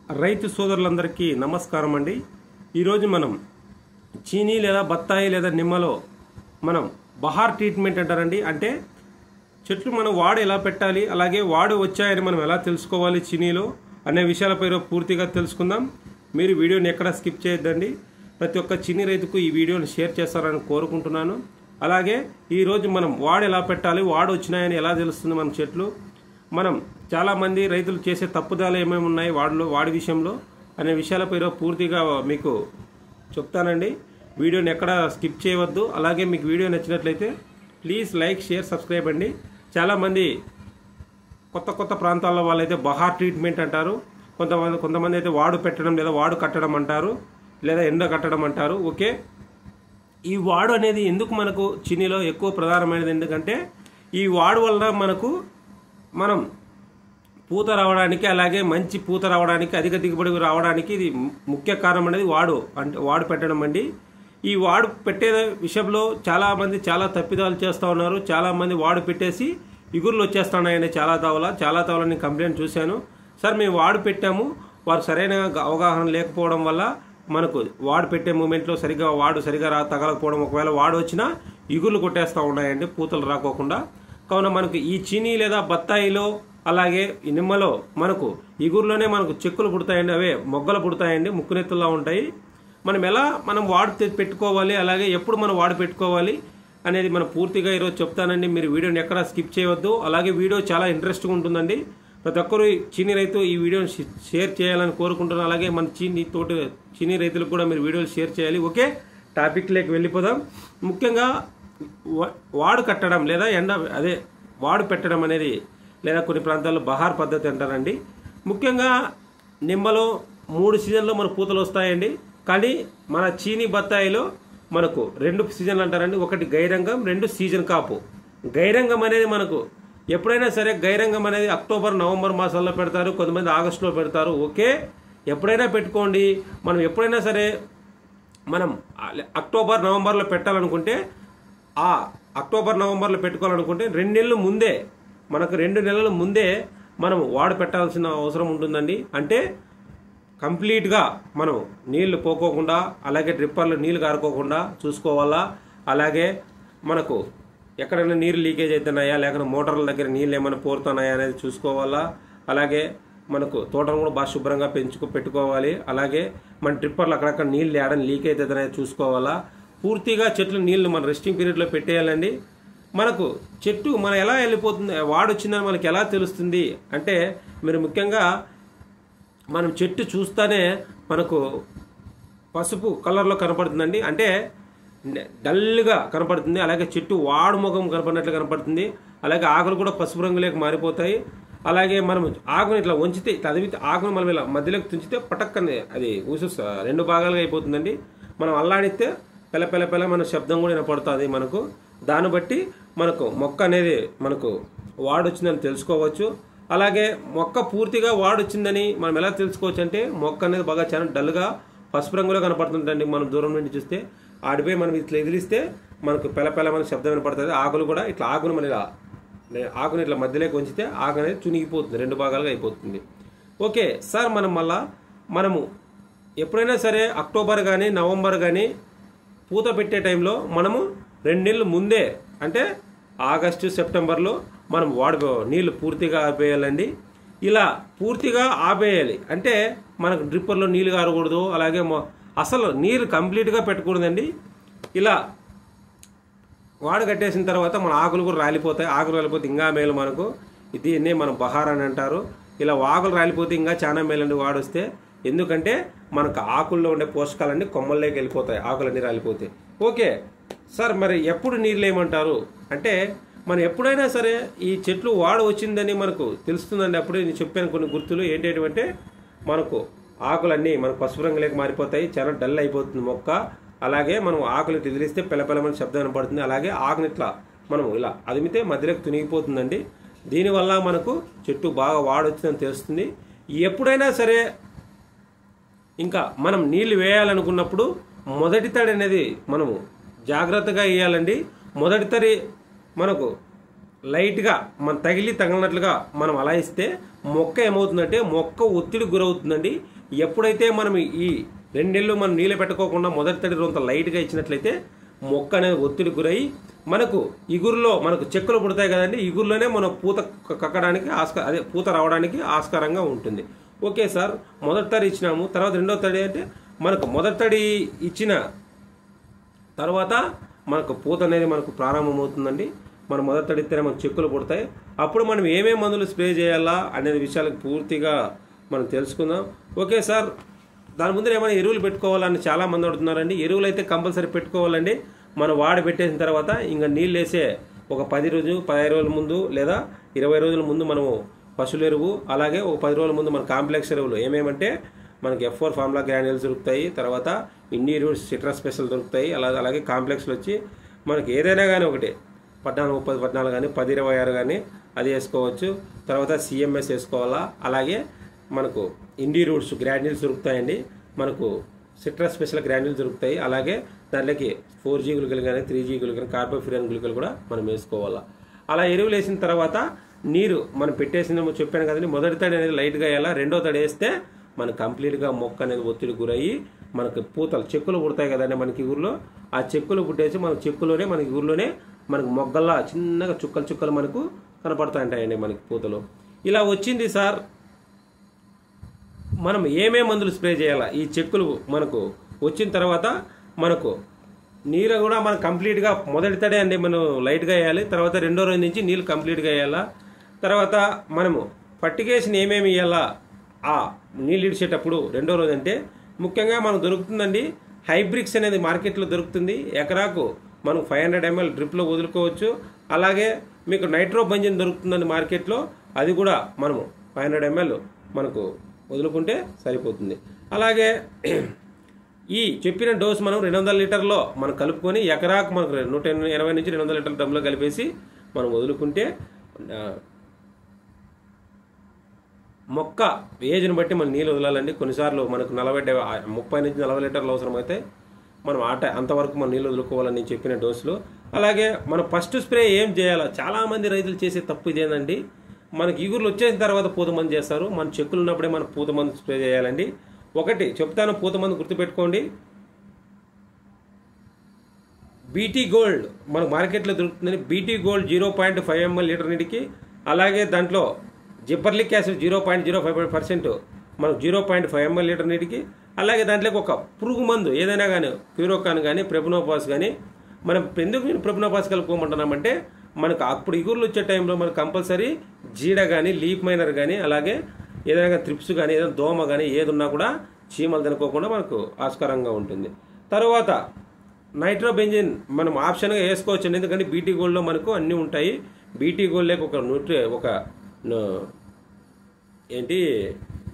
రైతు సోదరులందరికీ నమస్కారం అండి। ఈరోజు మనం చీనీ లేదా బత్తాయి లేదా నిమ్మలో మనం బహార్ ట్రీట్మెంట్ అంటారండి। అంటే చెట్లు మనం వాడు ఎలా పెట్టాలి, అలాగే వాడు వచ్చాయని మనం ఎలా తెలుసుకోవాలి చీనీలో అనే విషయాలపై పూర్తిగా తెలుసుకుందాం। మీరు వీడియోని ఎక్కడ స్కిప్ చేయొద్దండి। ప్రతి ఒక్క చీనీ రైతుకు ఈ వీడియోని షేర్ చేస్తారని కోరుకుంటున్నాను। అలాగే ఈరోజు మనం వాడు ఎలా పెట్టాలి, వాడు వచ్చినాయని ఎలా తెలుస్తుంది మన చెట్లు, మనం చాలా మంది రైతులు చేసే తప్పుదాలు ఏమేమి ఉన్నాయి వాడి విషయంలో అనే విషయాలపై పూర్తిగా మీకు చెప్తానండి। వీడియోని ఎక్కడ స్కిప్ చేయవద్దు। అలాగే మీకు వీడియో నచ్చినట్లయితే ప్లీజ్ లైక్, షేర్, సబ్స్క్రైబ్ అండి। చాలా మంది కొత్త ప్రాంతాల్లో వాళ్ళైతే బహార్ ట్రీట్మెంట్ అంటారు, కొంతమంది అయితే వాడు పెట్టడం లేదా వాడు కట్టడం అంటారు, లేదా ఎండ కట్టడం అంటారు। ఓకే, ఈ వాడు అనేది ఎందుకు మనకు చీనీలో ఎక్కువ ప్రధానమైనది ఎందుకంటే ఈ వాడు వలన మనం పూత రావడానికి, అలాగే మంచి పూత రావడానికి, అధిక దిగుబడి రావడానికి ఇది ముఖ్య కారణం అనేది వాడు పెట్టడం అండి। ఈ వాడు పెట్టే విషయంలో చాలా మంది చాలా తప్పిదాలు చేస్తూ ఉన్నారు। చాలా మంది వాడు పెట్టేసి ఇగుర్లు వచ్చేస్తున్నాయండి। చాలా తావల నేను కంప్లైంట్ చూశాను। సార్ మేము వాడు పెట్టాము, వారు సరైన అవగాహన లేకపోవడం వల్ల మనకు వాడు పెట్టే మూమెంట్లో సరిగా తగలకపోవడం, ఒకవేళ వాడు వచ్చినా ఇగుర్లు కొట్టేస్తూ ఉన్నాయండి, పూతలు రాకోకుండా। కావున మనకు ఈ చీనీ లేదా బత్తాయిలో అలాగే ఈ నిమ్మలో మనకు ఇగురులోనే మనకు చెక్కులు పుడతాయండి, అవే మొగ్గలు పుడతాయండి, ముక్కునెత్తుల్లో ఉంటాయి। మనం వాడు పెట్టుకోవాలి, అలాగే ఎప్పుడు మనం వాడు పెట్టుకోవాలి అనేది మనం పూర్తిగా ఈరోజు చెప్తానండి। మీరు వీడియోని ఎక్కడ స్కిప్ చేయవద్దు। అలాగే వీడియో చాలా ఇంట్రెస్ట్గా ఉంటుందండి। ప్రతి ఒక్కరు చీనీ రైతు ఈ వీడియోని షేర్ చేయాలని కోరుకుంటున్నాను। అలాగే మన చీనీ రైతులకు కూడా మీరు వీడియోలు షేర్ చేయాలి। ఓకే, టాపిక్లోకి వెళ్ళిపోదాం। ముఖ్యంగా వాడు కట్టడం లేదా వాడు పెట్టడం అనేది, లేదా కొన్ని ప్రాంతాల్లో బహార్ పద్ధతి అంటారండి। ముఖ్యంగా నిమ్మలో 3 సీజన్లో మన పూతలు వస్తాయండి, కానీ మన చీనీ బత్తాయిలో మనకు 2 సీజన్లు అంటారండి। ఒకటి గైరంగం, 2 సీజన్ కాపు। గైరంగం అనేది మనకు ఎప్పుడైనా సరే, గైరంగం అనేది అక్టోబర్, నవంబర్ మాసాల్లో పెడతారు, కొంతమంది ఆగస్టులో పెడతారు। ఓకే, ఎప్పుడైనా పెట్టుకోండి। మనం ఎప్పుడైనా సరే మనం అక్టోబర్, నవంబర్లో పెట్టాలనుకుంటే, ఆ అక్టోబర్, నవంబర్లో పెట్టుకోవాలనుకుంటే 2 నెలల ముందే, మనకు 2 నెలల ముందే మనం వాడు పెట్టాల్సిన అవసరం ఉంటుందండి। అంటే కంప్లీట్గా మనం నీళ్లు పోకోకుండా, అలాగే డ్రిప్పర్లు నీళ్లు కారుకోకుండా చూసుకోవాలా। అలాగే మనకు ఎక్కడైనా నీరు లీకేజ్ అవుతున్నాయా, లేకపోతే మోటార్ల దగ్గర నీళ్ళు ఏమైనా పోరుతున్నాయా అనేది చూసుకోవాలా। అలాగే మనకు తోటను కూడా బాగా శుభ్రంగా పెట్టుకోవాలి। అలాగే మన డ్రిప్పర్లు అక్కడక్కడ నీళ్ళు ఏడని లీక్ అవుతుందనేది చూసుకోవాలా। పూర్తిగా చెట్లు నీళ్లు మన రెస్టింగ్ పీరియడ్లో పెట్టేయాలండి। మనకు చెట్టు ఎలా వెళ్ళిపోతుంది, వాడు వచ్చిందని మనకి ఎలా తెలుస్తుంది అంటే, మీరు ముఖ్యంగా మనం చెట్టు చూస్తేనే మనకు పసుపు కలర్లో కనపడుతుందండి, అంటే డల్గా కనపడుతుంది। అలాగే చెట్టు వాడు ముఖం కనపడినట్లు కనపడుతుంది। అలాగే ఆకులు కూడా పసుపు రంగులోకి మారిపోతాయి। అలాగే మనం ఆకుని ఇట్లా వంచితే, తదిమితే ఆకును మనం ఇలా మధ్యలోకి తుంచితే పటక్కని అది ఊసూస 2 భాగాలుగా అయిపోతుందండి। మనం అల్లాడితే పెల మన శబ్దం కూడా వినపడుతుంది మనకు। దాన్ని బట్టి మనకు మొక్క అనేది మనకు వాడొచ్చిందని తెలుసుకోవచ్చు। అలాగే మొక్క పూర్తిగా వాడొచ్చిందని మనం ఎలా తెలుసుకోవచ్చు అంటే, మొక్క అనేది బాగా చాలా డల్గా పసుపు రంగులో కనపడుతుందండి। మనం దూరం నుండి చూస్తే ఆడిపోయి మనం ఇట్లా ఎదిలిస్తే మనకు పెల మన శబ్దం వినపడుతుంది। ఆకులు కూడా ఇట్లా ఆకుని ఇట్లా మధ్యలోకి ఉంచితే ఆకు అనేది చునిగిపోతుంది, 2 భాగాలుగా అయిపోతుంది। ఓకే సార్, మనము ఎప్పుడైనా సరే అక్టోబర్ కానీ, నవంబర్ కానీ పూత పెట్టే టైంలో మనము 2 నెలలు ముందే, అంటే ఆగస్టు, సెప్టెంబర్లో మనం నీళ్లు పూర్తిగా ఆపేయాలండి। ఇలా పూర్తిగా ఆపేయాలి అంటే మనకు డ్రిప్పర్లో నీళ్ళు కారకూడదు, అలాగే అసలు నీరు కంప్లీట్గా పెట్టకూడదండి। ఇలా వాడు కట్టేసిన తర్వాత మన ఆకులు కూడా రాలిపోతాయి। ఆకులు రాలిపోతే ఇంకా మేలు మనకు, దీన్నే మనం బహార్ అని అంటారు। ఇలా ఆకులు రాలిపోతే ఇంకా చాలా మేలండి వాడు వస్తే, ఎందుకంటే మనకు ఆకుల్లో ఉండే పోషకాలన్నీ కొమ్మల్లోకి వెళ్ళిపోతాయి, ఆకులన్నీ రాలిపోతాయి। ఓకే సార్, మరి ఎప్పుడు నీళ్ళు ఏమంటారు అంటే, మనం ఎప్పుడైనా సరే ఈ చెట్లు వాడు వచ్చిందని మనకు తెలుస్తుందండి। అప్పుడే నేను చెప్పాను కొన్ని గుర్తులు ఏంటంటే, మనకు ఆకులన్నీ మనకు పసుపు రంగులోకి మారిపోతాయి, చాలా డల్ అయిపోతుంది మొక్క। అలాగే మనం ఆకులు తిదిలిస్తే పెలపెలమని శబ్దం వినపడుతుంది। అలాగే ఆకుని ఇట్లా మనం ఇలా అదిమితే మధ్యలోకి తునిగిపోతుందండి। దీనివల్ల మనకు చెట్టు బాగా వాడొచ్చిందని తెలుస్తుంది। ఎప్పుడైనా సరే ఇంకా మనం నీళ్లు వేయాలనుకున్నప్పుడు మొదటి తడి అనేది మనము జాగ్రత్తగా వేయాలండి। మొదటి తడి మనకు లైట్గా మనం తగిలినట్లుగా మనం అలా ఇస్తే మొక్క ఏమవుతుందంటే మొక్క ఒత్తిడికి గురవుతుందండి. ఎప్పుడైతే మనం ఈ 2 నెలలు మనం నీళ్ళు పెట్టుకోకుండా మొదటి తడి రొంత లైట్గా ఇచ్చినట్లయితే మొక్క అనేది ఒత్తిడికి గురై మనకు ఇగురులో మనకు చెక్కులు పుడతాయి కదండి, ఇగురులోనే మనం పూత కక్కడానికి పూత రావడానికి ఆస్కారంగా ఉంటుంది. ఓకే సార్, మొదటి తడి ఇచ్చినాము, తర్వాత రెండో తడి అంటే మనకు మొదటి తడి ఇచ్చిన తర్వాత మనకు పూత అనేది మనకు ప్రారంభమవుతుందండి. మనం మొదటి తడి ఇస్తేనే మనకు చెక్కులు పుడతాయి. అప్పుడు మనం ఏమేమి మందులు స్ప్రే చేయాలా అనేది విషయాలకు పూర్తిగా మనం తెలుసుకుందాం. ఓకే సార్, దాని ముందు ఏమైనా ఎరువులు పెట్టుకోవాలని చాలా మంది అడుగుతున్నారండి. ఎరువులు అయితే కంపల్సరీ పెట్టుకోవాలండి. మనం వాడి పెట్టేసిన తర్వాత ఇంకా నీళ్ళు వేసే ఒక 10 రోజులు 15 రోజుల ముందు లేదా 20 రోజుల ముందు మనము పశువుల ఎరువు, అలాగే ఒక 10 రోజుల ముందు మన కాంప్లెక్స్ ఎరువులు ఏమేమంటే మనకి F4 ఫార్ములా గ్రాన్యూల్స్ దొరుకుతాయి, తర్వాత ఇండి రూట్స్ సిట్రస్ స్పెషల్ దొరుకుతాయి. అలాగే కాంప్లెక్స్లు వచ్చి మనకి ఏదైనా కానీ ఒకటి 14, 30, 14 కానీ 10, 26 కానీ అది వేసుకోవచ్చు. తర్వాత CMS వేసుకోవాలా. అలాగే మనకు ఇండి రూట్స్ గ్రాన్యూల్స్ దొరుకుతాయండి, మనకు సిట్రస్ స్పెషల్ గ్రాన్యూల్స్ దొరుకుతాయి. అలాగే దాంట్లోకి 4G గుళికలు కానీ 3G గుళికలు కానీ కార్బోఫిరాన్ గుళికలు కూడా మనం వేసుకోవాలా. అలా ఎరువులు వేసిన తర్వాత నీరు మనం పెట్టేసింది చెప్పాను కదండి, మొదటి తడి అనేది లైట్గా వేయాలా. రెండో తడి వేస్తే మనకు కంప్లీట్గా మొక్క అనేది ఒత్తిడి గురయ్యి మనకు పూతలు చెక్కులు పుడతాయి కదండి మనకి ఊర్లో. ఆ చెక్కులు పుట్టేసి మన చెక్కులోనే మనకి ఊర్లోనే మనకు మొగ్గల్లా చిన్నగా చుక్కలు మనకు కనపడుతుంటాయండి మనకి పూతలు. ఇలా వచ్చింది సార్, మనం ఏమేమి మందులు స్ప్రే చేయాలా? ఈ చెక్కులు మనకు వచ్చిన తర్వాత మనకు నీరు కూడా మనం కంప్లీట్గా మొదటి తడే అండి మనం లైట్గా వేయాలి. తర్వాత రెండో రోజు నుంచి నీళ్ళు కంప్లీట్గా వేయాలా. తర్వాత మనము ఫర్టిగేషన్ ఏమేమి వేయాలా ఆ నీళ్ళు ఇడిచేటప్పుడు రెండో రోజు అంటే ముఖ్యంగా మనకు దొరుకుతుందండి హైబ్రిక్స్ అనేది మార్కెట్లో దొరుకుతుంది. ఎకరాకు మనం 500 ml డ్రిప్లో వదులుకోవచ్చు. అలాగే మీకు నైట్రోబంజిన్ దొరుకుతుందండి మార్కెట్లో, అది కూడా మనము 500 ml మనకు వదులుకుంటే సరిపోతుంది. అలాగే ఈ చెప్పిన డోస్ మనం 200 లీటర్లో మనం కలుపుకొని ఎకరాకు మనకు 180 నుంచి 200 లీటర్ల డ్రమ్లో కలిపేసి మనం వదులుకుంటే మొక్క ఏజ్ని బట్టి మనం నీళ్ళు వదలాలండి. కొన్నిసార్లు మనకు 30 నుంచి 40 లీటర్లు అవసరమైతే మనం అంతవరకు మనం నీళ్ళు వదులుకోవాలని చెప్పిన డోసులు. అలాగే మనం ఫస్ట్ స్ప్రే ఏం చేయాలో చాలామంది రైతులు చేసే తప్పు ఇదేనండి, మనకి ఇగురులు వచ్చేసిన తర్వాత పూత మందు చేస్తారు. మన చెక్కులు ఉన్నప్పుడే మనం పూత మందు స్ప్రే చేయాలండి. ఒకటి చెప్తాను, పూత మందు గుర్తుపెట్టుకోండి, బీటీ గోల్డ్ మనకు మార్కెట్లో దొరుకుతుందని. బీటీ గోల్డ్ 0.5 ml లీటర్ నీటికి, అలాగే దాంట్లో జిబ్బర్లిక్ యాసిడ్ 0.05% మనకు 0.5 ml లీటర్ నీటికి. అలాగే దాంట్లోకి ఒక పురుగు మందు ఏదైనా కానీ ప్యూరోకాన్ కానీ ప్రెబనోపాస్ కానీ, మనం ఎందుకు ప్రెబనోపాస్ కలుపుకోమంటున్నామంటే మనకు అప్పుడు ఇగురులు వచ్చే టైంలో మనకు కంపల్సరీ జీడ కానీ లీఫ్ మైనర్ కానీ అలాగే ఏదైనా త్రిప్స్ కానీ ఏదైనా దోమ కానీ ఏది ఉన్నా కూడా చీమలు తినుకోకుండా మనకు ఆస్కారంగా ఉంటుంది. తర్వాత నైట్రోబెంజిన్ మనం ఆప్షన్గా వేసుకోవచ్చు, ఎందుకంటే బీటీ గోల్డ్లో మనకు అన్నీ ఉంటాయి. బీటీ గోల్డ్ లేక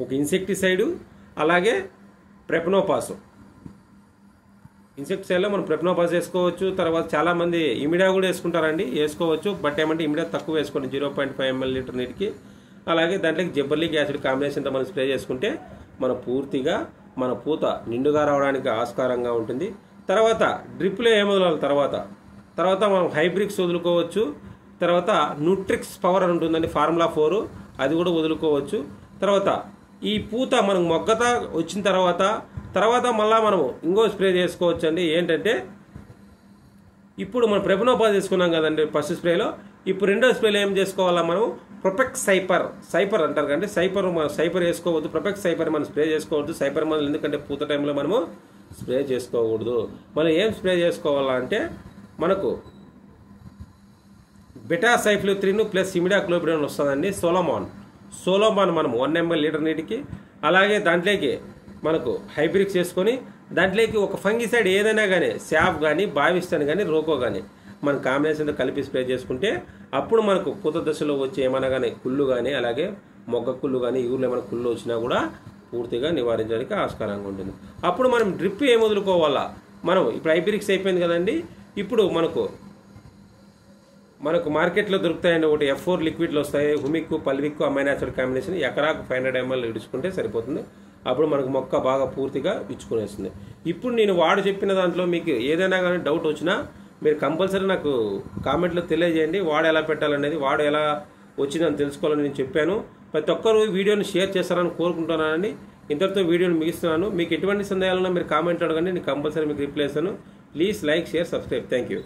ఒక ఇన్సెక్టిసైడు, అలాగే ప్రెపనోపాస్. ఇన్సెక్టిసైడ్లో మనం ప్రెపనోపాస్ వేసుకోవచ్చు. తర్వాత చాలామంది ఇమిడా కూడా వేసుకుంటారండి, వేసుకోవచ్చు. బట్ ఏమంటే ఇమిడా తక్కువ వేసుకోండి 0.5 ml లీటర్ నీటికి. అలాగే దాంట్లోకి జిబ్బర్లిక్ యాసిడ్ కాంబినేషన్తో మనం స్ప్రే చేసుకుంటే మన పూర్తిగా మన పూత నిండుగా రావడానికి ఆస్కారంగా ఉంటుంది. తర్వాత డ్రిప్లో ఏమొదలాలి, తర్వాత మనం హైబ్రిక్స్ వదులుకోవచ్చు. తర్వాత న్యూట్రిక్స్ పవర్ అని ఉంటుందండి, ఫార్ములా 4, అది కూడా వదులుకోవచ్చు. తర్వాత ఈ పూత మనకు మొగ్గత వచ్చిన తర్వాత మళ్ళీ మనము ఇంకో స్ప్రే చేసుకోవచ్చు అండి. ఏంటంటే ఇప్పుడు మనం ప్రెబనోపాస్ చేసుకున్నాం కదండి ఫస్ట్ స్ప్రేలో, ఇప్పుడు రెండో స్ప్రేలో ఏం చేసుకోవాలా మనం ప్రొపెక్స్ సైపర్ అంటారు కంటే సైపర్ వేసుకోవద్దు. ప్రొపెక్స్ సైపర్ మనం స్ప్రే చేసుకోవద్దు. సైపర్ మందులు ఎందుకంటే పూత టైంలో మనము స్ప్రే చేసుకోకూడదు. మనం ఏం స్ప్రే చేసుకోవాలా అంటే మనకు బెటాసైఫ్లోత్రిన్ ప్లస్ ఇమిడాక్లోపిరాన్ వస్తుందండి. సోలోమాన్ మనం 1 ml లీటర్ నీటికి. అలాగే దాంట్లోకి మనకు హైబ్రిక్స్ చేసుకొని దాంట్లోకి ఒక ఫంగిసైడ్ ఏదైనా కానీ శాప్ కానీ బావిస్టన్ కానీ రోకో కానీ మన కాంబినేషన్తో కలిపి స్ప్రే చేసుకుంటే అప్పుడు మనకు పూత దశలో వచ్చే ఏమైనా కానీ కుళ్ళు కానీ అలాగే మొగ్గ కుళ్ళు కానీ ఊర్లో ఏమైనా కుళ్ళు వచ్చినా కూడా పూర్తిగా నివారించడానికి ఆస్కారంగా ఉంటుంది. అప్పుడు మనం డ్రిప్ ఏం వదులుకోవాలా, మనం ఇప్పుడు హైబ్రిక్స్ అయిపోయింది కదండి, ఇప్పుడు మనకు మార్కెట్లో దొరుకుతాయండి. ఒకటి F4 లిక్విడ్లు వస్తాయి, humic fulvic amino acid combination ఎకరాకు 500 ml ఇడుచుకుంటే సరిపోతుంది. అప్పుడు మనకు మొక్క బాగా పూర్తిగా ఇచ్చుకునేస్తుంది. ఇప్పుడు నేను చెప్పిన దాంట్లో మీకు ఏదైనా కానీ డౌట్ వచ్చినా మీరు కంపల్సరీ నాకు కామెంట్లో తెలియజేయండి. వాడు ఎలా పెట్టాలనేది, వాడు ఎలా వచ్చిందని తెలుసుకోవాలని నేను చెప్పాను. ప్రతి ఒక్కరు వీడియోని షేర్ చేస్తారని కోరుకుంటున్నానండి. ఇంతటితో వీడియోని ముగిస్తున్నాను. మీకు ఎటువంటి సందేహాలున్నా మీరు కామెంట్ అడగండి, నేను కంపల్సరీ మీకు రిప్లై ఇస్తాను. Please like, share, subscribe. Thank you.